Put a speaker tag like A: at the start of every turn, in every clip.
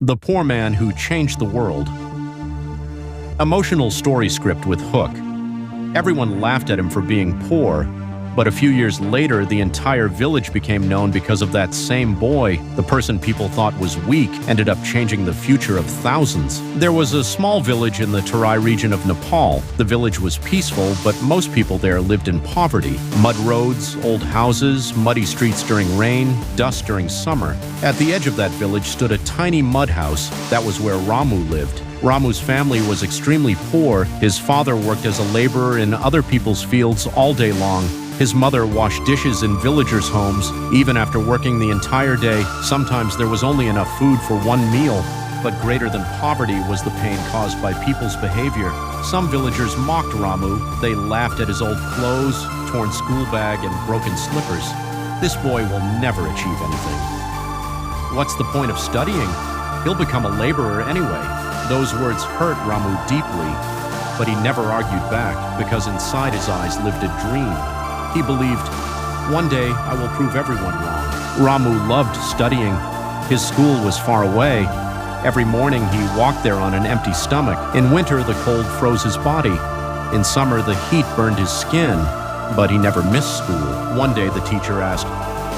A: The Poor Man Who Changed the World. Emotional story script with hook. Everyone laughed at him for being poor, but a few years later, the entire village became known because of that same boy. The person people thought was weak ended up changing the future of thousands. There was a small village in the Terai region of Nepal. The village was peaceful, but most people there lived in poverty. Mud roads, old houses, muddy streets during rain, dust during summer. At the edge of that village stood a tiny mud house. That was where Ramu lived. Ramu's family was extremely poor. His father worked as a laborer in other people's fields all day long. His mother washed dishes in villagers' homes. Even after working the entire day, sometimes there was only enough food for one meal. But greater than poverty was the pain caused by people's behavior. Some villagers mocked Ramu. They laughed at his old clothes, torn school bag, and broken slippers. This boy will never achieve anything. What's the point of studying? He'll become a laborer anyway. Those words hurt Ramu deeply, but he never argued back because inside his eyes lived a dream. He believed, one day I will prove everyone wrong. Ramu loved studying. His school was far away. Every morning he walked there on an empty stomach. In winter, the cold froze his body. In summer, the heat burned his skin, but he never missed school. One day the teacher asked,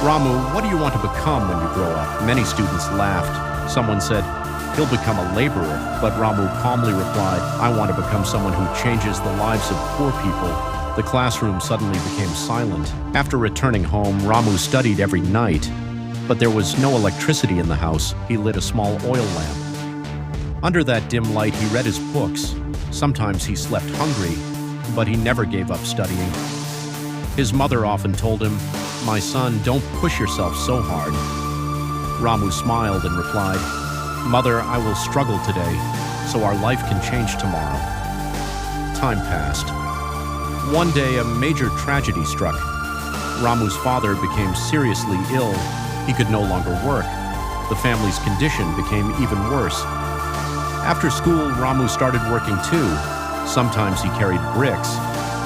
A: Ramu, what do you want to become when you grow up? Many students laughed. Someone said, he'll become a laborer, but Ramu calmly replied, I want to become someone who changes the lives of poor people. The classroom suddenly became silent. After returning home, Ramu studied every night, but there was no electricity in the house. He lit a small oil lamp. Under that dim light, he read his books. Sometimes he slept hungry, but he never gave up studying. His mother often told him, my son, don't push yourself so hard. Ramu smiled and replied, Mother, I will struggle today, so our life can change tomorrow. Time passed. One day, a major tragedy struck. Ramu's father became seriously ill. He could no longer work. The family's condition became even worse. After school, Ramu started working too. Sometimes he carried bricks.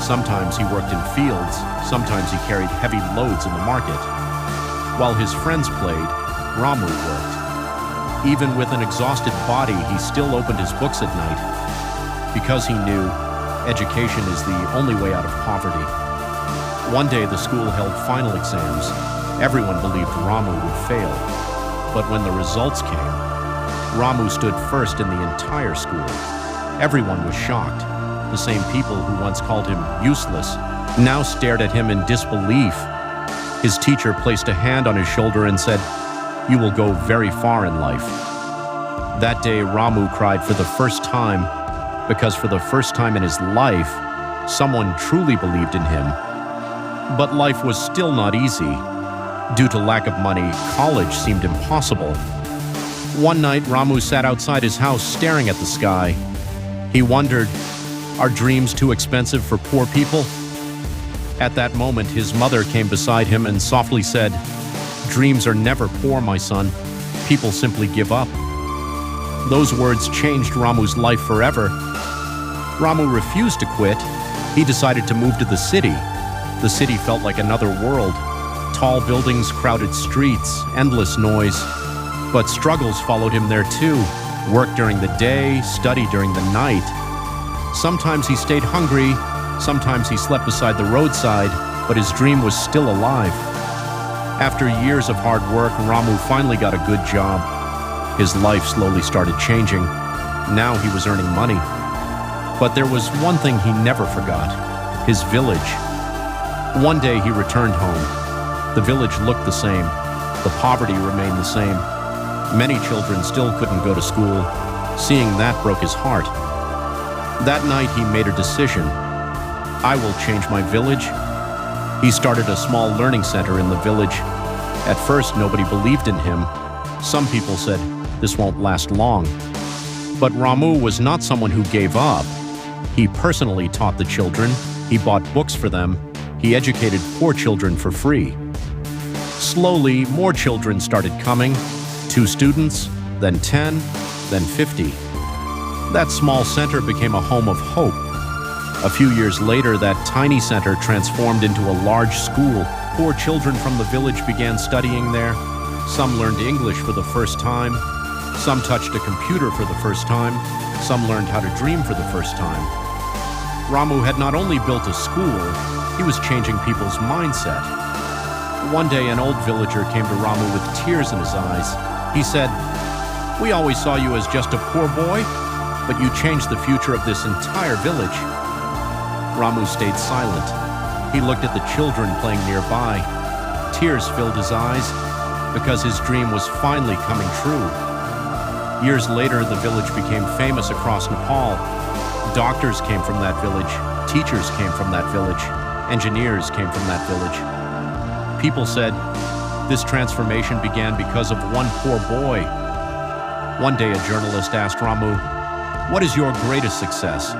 A: Sometimes he worked in fields. Sometimes he carried heavy loads in the market. While his friends played, Ramu worked. Even with an exhausted body, he still opened his books at night, because he knew education is the only way out of poverty. One day, the school held final exams. Everyone believed Ramu would fail. But when the results came, Ramu stood first in the entire school. Everyone was shocked. The same people who once called him useless now stared at him in disbelief. His teacher placed a hand on his shoulder and said, you will go very far in life. That day, Ramu cried for the first time, because for the first time in his life, someone truly believed in him. But life was still not easy. Due to lack of money, college seemed impossible. One night, Ramu sat outside his house staring at the sky. He wondered, are dreams too expensive for poor people? At that moment, his mother came beside him and softly said, dreams are never poor, my son. People simply give up. Those words changed Ramu's life forever. Ramu refused to quit. He decided to move to the city. The city felt like another world. Tall buildings, crowded streets, endless noise. But struggles followed him there too. Work during the day, study during the night. Sometimes he stayed hungry, sometimes he slept beside the roadside, but his dream was still alive. After years of hard work, Ramu finally got a good job. His life slowly started changing. Now he was earning money. But there was one thing he never forgot, his village. One day he returned home. The village looked the same. The poverty remained the same. Many children still couldn't go to school. Seeing that broke his heart. That night he made a decision. I will change my village. He started a small learning center in the village. At first, nobody believed in him. Some people said, this won't last long. But Ramu was not someone who gave up. He personally taught the children. He bought books for them. He educated poor children for free. Slowly, more children started coming. 2 students, then 10, then 50. That small center became a home of hope. A few years later, that tiny center transformed into a large school. Poor children from the village began studying there. Some learned English for the first time. Some touched a computer for the first time. Some learned how to dream for the first time. Ramu had not only built a school, he was changing people's mindset. One day, an old villager came to Ramu with tears in his eyes. He said, "We always saw you as just a poor boy, but you changed the future of this entire village." Ramu stayed silent. He looked at the children playing nearby. Tears filled his eyes because his dream was finally coming true. Years later, the village became famous across Nepal. Doctors came from that village. Teachers came from that village. Engineers came from that village. People said, this transformation began because of one poor boy. One day, a journalist asked Ramu, "What is your greatest success?"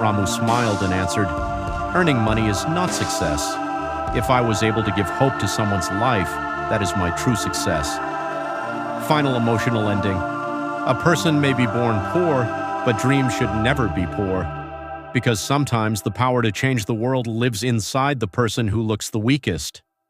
A: Ramu smiled and answered, "Earning money is not success. If I was able to give hope to someone's life, that is my true success." Final emotional ending. A person may be born poor, but dreams should never be poor. Because sometimes the power to change the world lives inside the person who looks the weakest.